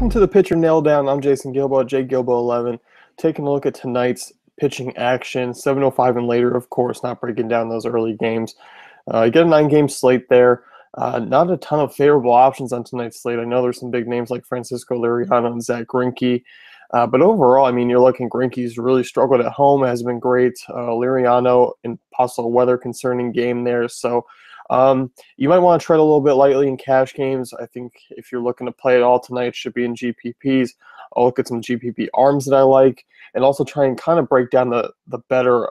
Welcome to the Pitcher Nail Down. I'm Jason Gilbo at JGilbo11, taking a look at tonight's pitching action, 7:05 and later, of course, not breaking down those early games. You get a 9-game slate there. Not a ton of favorable options on tonight's slate. I know there's some big names like Francisco Liriano and Zach Greinke, but overall, I mean, you're looking Greinke's really struggled at home, has been great. Liriano in possible weather concerning game there, so you might want to tread a little bit lightly in cash games. I think if you're looking to play it all tonight, it should be in GPPs. I'll look at some GPP arms that I like, and also try and kind of break down the better,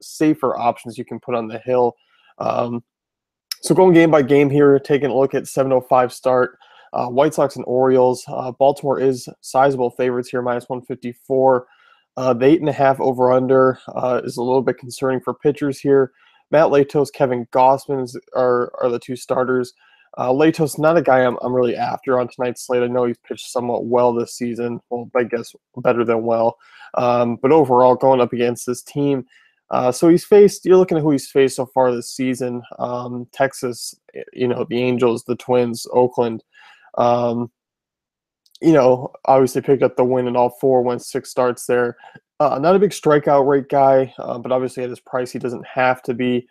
safer options you can put on the hill. So going game by game here, taking a look at 7:05 start. White Sox and Orioles. Baltimore is sizable favorites here, -154. The 8.5 over/under is a little bit concerning for pitchers here. Matt Latos, Kevin Gausman are the two starters. Latos, not a guy I'm really after on tonight's slate. I know he's pitched somewhat well this season. Well, I guess better than well. But overall, going up against this team. So you're looking at who he's faced so far this season. Texas, the Angels, the Twins, Oakland. Obviously picked up the win in all four, won 6 starts there. Not a big strikeout rate guy, but obviously at his price, he doesn't have to be.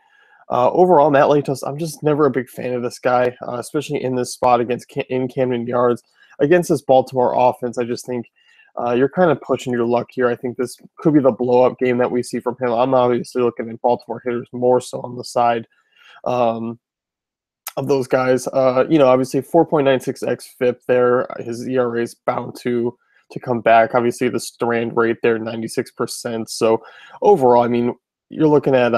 Overall, Matt Latos, I'm just never a big fan of this guy, especially in this spot in Camden Yards. Against this Baltimore offense, I just think you're kind of pushing your luck here. I think this could be the blow-up game that we see from him. I'm obviously looking at Baltimore hitters more so on the side of those guys. Obviously 4.96 xFIP there. His ERA is bound to come back. Obviously the strand rate there, 96%. So overall, I mean, you're looking at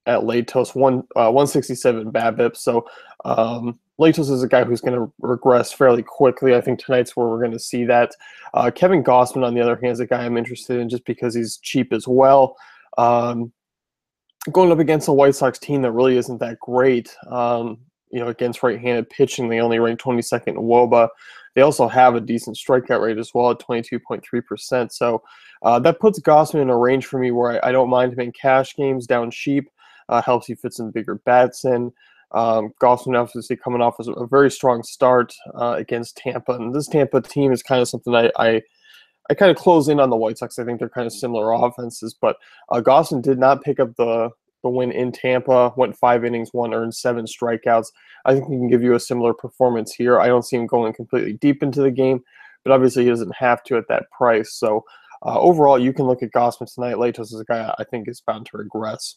Latos, 167 BABIP. So Latos is a guy who's going to regress fairly quickly. I think tonight's where we're going to see that. Kevin Gausman, on the other hand, is a guy I'm interested in just because he's cheap as well. Going up against a White Sox team that really isn't that great, against right-handed pitching, they only rank 22nd in WOBA. They also have a decent strikeout rate as well at 22.3%. So that puts Gausman in a range for me where I don't mind him in cash games down cheap. Helps you fit some bigger bats in. Gausman obviously coming off a very strong start against Tampa. And this Tampa team is kind of something I kind of close in on the White Sox. I think they're kind of similar offenses. But Gausman did not pick up the win in Tampa, went 5 innings, earned 7 strikeouts. I think he can give you a similar performance here. I don't see him going completely deep into the game, but obviously he doesn't have to at that price. So overall, you can look at Gausman tonight. Latos is a guy I think is bound to regress.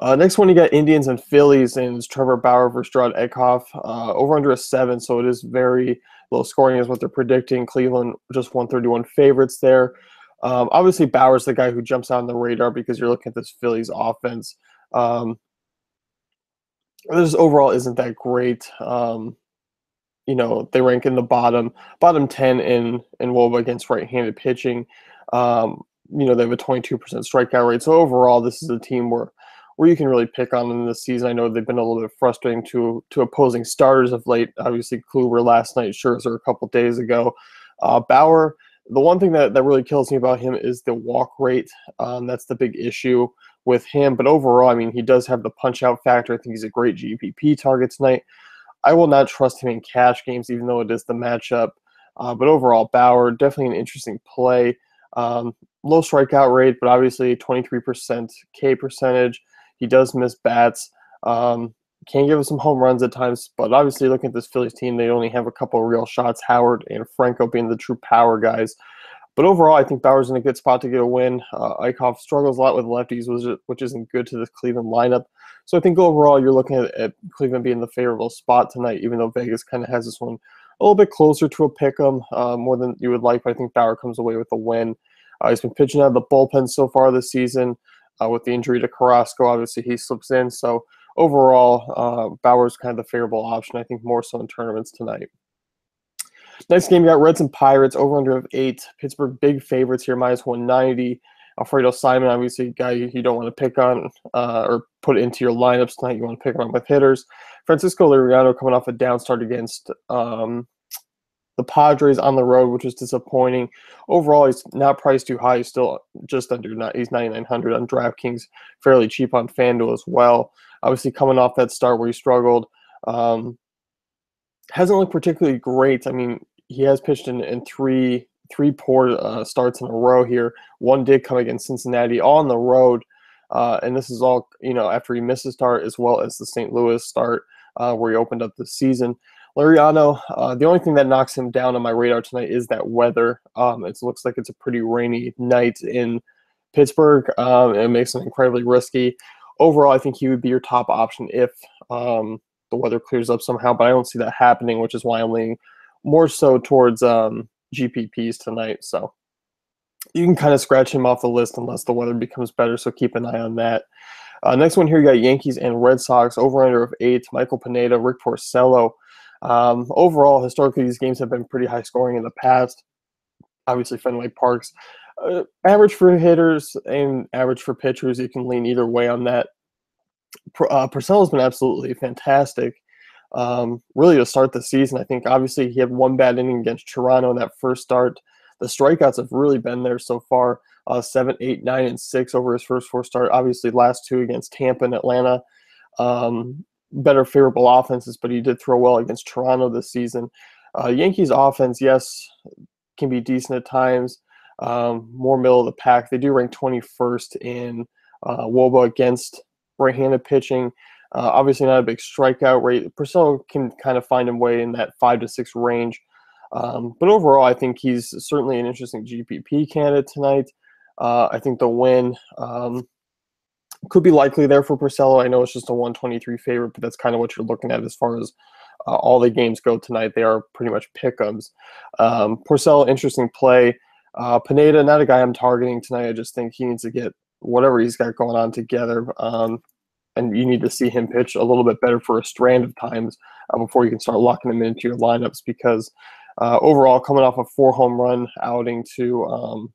Next one, you got Indians and Phillies, and it's Trevor Bauer versus Gerard Eckhoff. Over under a 7, so it is very low scoring is what they're predicting. Cleveland just 131 favorites there. Obviously, Bauer's the guy who jumps on the radar because you're looking at this Phillies offense. This overall isn't that great. They rank in the bottom 10 in WOBA against right-handed pitching. They have a 22% strikeout rate. So overall, this is a team where you can really pick on them this season. I know they've been a little bit frustrating to opposing starters of late. Obviously, Kluber last night, Scherzer a couple days ago. Bauer, the one thing that really kills me about him is the walk rate. That's the big issue with him. But overall, I mean, he does have the punch-out factor. I think he's a great GPP target tonight. I will not trust him in cash games, even though it is the matchup. But overall, Bauer, definitely an interesting play. Low strikeout rate, but obviously 23% K percentage. He does miss bats. Can give us some home runs at times, but obviously looking at this Phillies team, they only have a couple of real shots, Howard and Franco being the true power guys. But overall, I think Bauer's in a good spot to get a win. Eichhoff struggles a lot with lefties, which isn't good to the Cleveland lineup. So I think overall, you're looking at Cleveland being the favorable spot tonight, even though Vegas kind of has this one a little bit closer to a pick 'em, more than you would like. But I think Bauer comes away with a win. He's been pitching out of the bullpen so far this season. With the injury to Carrasco, obviously he slips in. So overall, Bauer's kind of the favorable option, I think, more so in tournaments tonight. Next game, you got Reds and Pirates, over-under of 8. Pittsburgh big favorites here, -190. Alfredo Simon, obviously a guy you don't want to pick on or put into your lineups tonight. You want to pick on with hitters. Francisco Liriano coming off a down start against the Padres on the road, which is disappointing. Overall, he's not priced too high. He's still just under, he's 9,900 on DraftKings, fairly cheap on FanDuel as well. Obviously, coming off that start where he struggled. hasn't looked particularly great. I mean, he has pitched in three poor starts in a row here. One did come against Cincinnati, all on the road, and this is all after he missed a start as well as the St. Louis start where he opened up the season. Laureano, the only thing that knocks him down on my radar tonight is that weather. It looks like it's a pretty rainy night in Pittsburgh. It makes him incredibly risky. Overall, I think he would be your top option if the weather clears up somehow, but I don't see that happening, which is why I'm leaning more so towards GPPs tonight. So you can kind of scratch him off the list unless the weather becomes better, so keep an eye on that. Next one here, you got Yankees and Red Sox, over-under of 8, Michael Pineda, Rick Porcello. Overall, historically, these games have been pretty high scoring in the past. Obviously, Fenway Park's average for hitters and average for pitchers. You can lean either way on that. Porcello's been absolutely fantastic, really, to start the season. I think, obviously, he had one bad inning against Toronto in that first start. The strikeouts have really been there so far, 7, 8, 9, and 6 over his first 4 starts. Obviously, last 2 against Tampa and Atlanta. Better favorable offenses, but he did throw well against Toronto this season. Yankees offense, yes, can be decent at times. More middle of the pack. They do rank 21st in WOBA against right-handed pitching. Obviously not a big strikeout rate. Porcello can kind of find a way in that 5 to 6 range. But overall, I think he's certainly an interesting GPP candidate tonight. I think the win could be likely there for Porcello. I know it's just a 123 favorite, but that's kind of what you're looking at as far as all the games go tonight. They are pretty much pick-ems. Porcello, interesting play. Pineda, not a guy I'm targeting tonight. I just think he needs to get whatever he's got going on together. And you need to see him pitch a little bit better for a strand of times before you can start locking him into your lineups, because overall, coming off a 4 home run outing to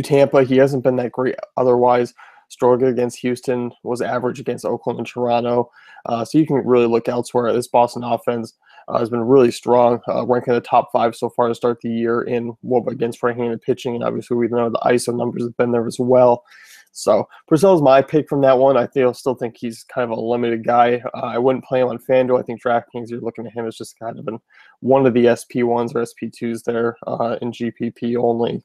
Tampa, he hasn't been that great otherwise. Struggled against Houston, was average against Oakland and Toronto. So you can really look elsewhere. This Boston offense has been really strong, ranking in the top 5 so far to start the year in WOBA against right-handed pitching, and obviously we know the ISO numbers have been there as well. So Porcello's my pick from that one. I still think he's kind of a limited guy. I wouldn't play him on FanDuel. I think DraftKings, you're looking at him as just kind of one of the SP1s or SP2s there in GPP only.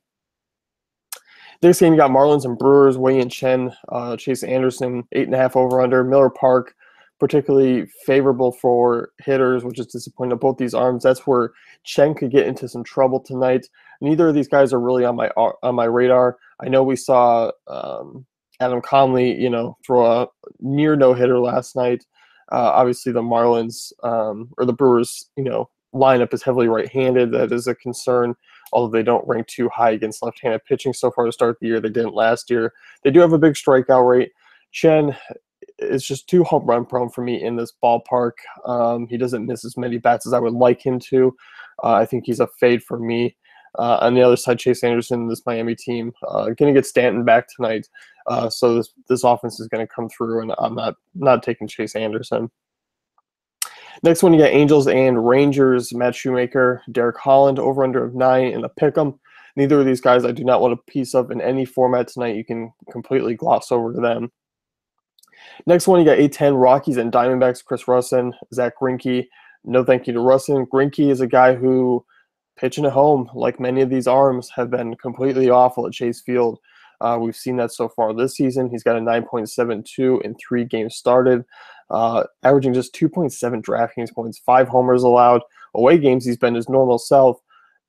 Next game, you got Marlins and Brewers, Wei Yin Chen, Chase Anderson, 8.5 over-under. Miller Park, particularly favorable for hitters, which is disappointing. Both these arms, that's where Chen could get into some trouble tonight. Neither of these guys are really on my radar. I know we saw Adam Conley, throw a near no-hitter last night. Obviously, the Marlins or the Brewers, lineup is heavily right-handed. That is a concern, although they don't rank too high against left-handed pitching so far to start the year. They didn't last year. They do have a big strikeout rate. Chen is just too home run prone for me in this ballpark. He doesn't miss as many bats as I would like him to. I think he's a fade for me. On the other side, Chase Anderson, this Miami team, going to get Stanton back tonight. So this offense is going to come through, and I'm not taking Chase Anderson. Next one, you got Angels and Rangers, Matt Shoemaker, Derek Holland, over-under of 9 in a pick'em. Neither of these guys I do not want a piece of in any format tonight. You can completely gloss over to them. Next one, you got A10, Rockies and Diamondbacks, Chris Russin, Zach Greinke. No thank you to Russin. Greinke is a guy who, pitching at home, like many of these arms, have been completely awful at Chase Field. We've seen that so far this season. He's got a 9.72 in 3 games started, averaging just 2.7 DraftKings points, 5 homers allowed. Away games, he's been his normal self.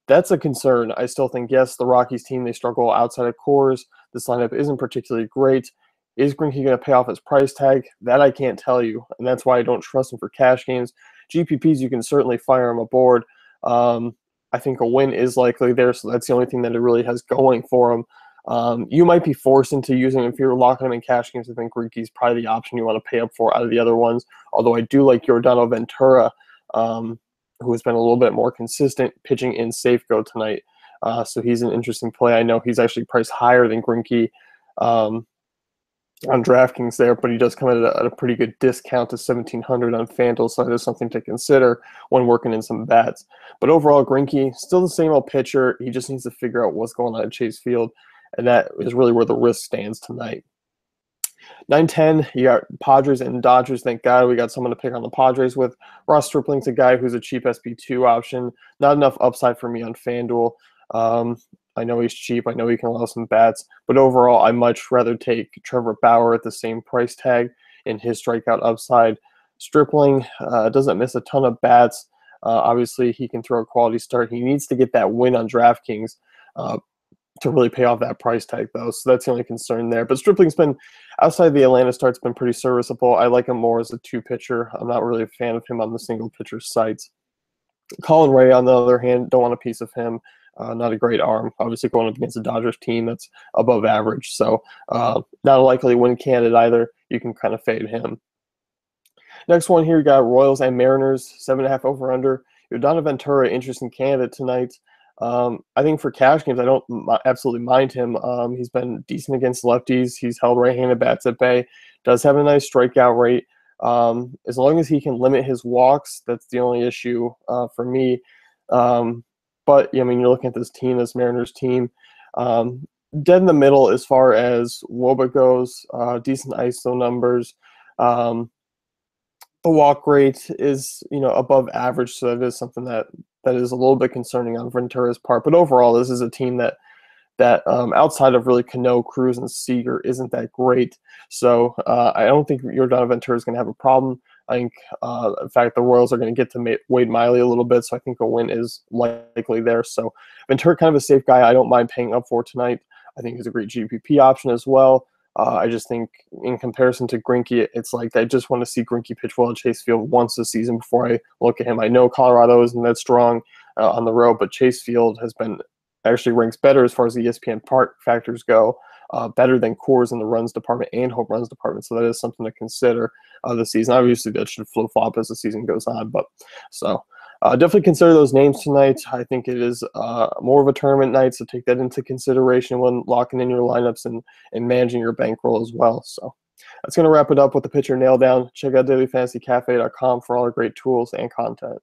That's a concern. I still think, yes, the Rockies team, they struggle outside of cores. This lineup isn't particularly great. Is Greinke going to pay off his price tag? That I can't tell you, and that's why I don't trust him for cash games. GPPs, you can certainly fire him aboard. I think a win is likely there, so that's the only thing that it really has going for him. You might be forced into using him if you're locking him in cash games. I think Greinke is probably the option you want to pay up for out of the other ones, although I do like Giordano Ventura, who has been a little bit more consistent pitching in Safeco tonight. So he's an interesting play. I know he's actually priced higher than Greinke on DraftKings there, but he does come at a pretty good discount to $1,700 on FanDuel, so that is something to consider when working in some bats. But overall, Greinke, still the same old pitcher. He just needs to figure out what's going on at Chase Field, and that is really where the risk stands tonight. 9-10, you got Padres and Dodgers. Thank God we got someone to pick on the Padres with. Ross Stripling's a guy who's a cheap SB2 option. Not enough upside for me on FanDuel. Um, I know he's cheap. I know he can allow some bats. But overall, I much rather take Trevor Bauer at the same price tag in his strikeout upside. Stripling doesn't miss a ton of bats. Obviously, he can throw a quality start. He needs to get that win on DraftKings to really pay off that price tag, though. So that's the only concern there. But Stripling's been, outside the Atlanta starts, been pretty serviceable. I like him more as a two-pitcher. I'm not really a fan of him on the single-pitcher sites. Colin Ray, on the other hand, don't want a piece of him. Not a great arm. Obviously, going up against a Dodgers team that's above average. So not a likely win candidate either. You can kind of fade him. Next one here, you got Royals and Mariners, 7.5 over/under. Yordano Ventura, interesting candidate tonight. I think for cash games, I don't absolutely mind him. He's been decent against lefties. He's held right-handed bats at bay. Does have a nice strikeout rate. As long as he can limit his walks, that's the only issue for me. But I mean, you're looking at this team, this Mariners team, dead in the middle as far as WOBA goes. Decent ISO numbers. The walk rate is, above average, so that is something that is a little bit concerning on Ventura's part. But overall, this is a team that outside of really Cano, Cruz, and Seager isn't that great. So I don't think Yordano Ventura is going to have a problem. I think, in fact, the Royals are going to get to Wade Miley a little bit, so I think a win is likely there. So Ventura, kind of a safe guy I don't mind paying up for tonight. I think he's a great GPP option as well. I just think in comparison to Greinke, it's like I just want to see Greinke pitch well at Chase Field once this season before I look at him. I know Colorado isn't that strong on the road, but Chase Field has been actually ranks better as far as the ESPN park factors go, better than Coors in the runs department and home runs department. So that is something to consider this season. Obviously, that should flip-flop as the season goes on. But so definitely consider those names tonight. I think it is more of a tournament night, so take that into consideration when locking in your lineups and managing your bankroll as well. So that's going to wrap it up with the pitcher nail down. Check out dailyfantasycafe.com for all the great tools and content.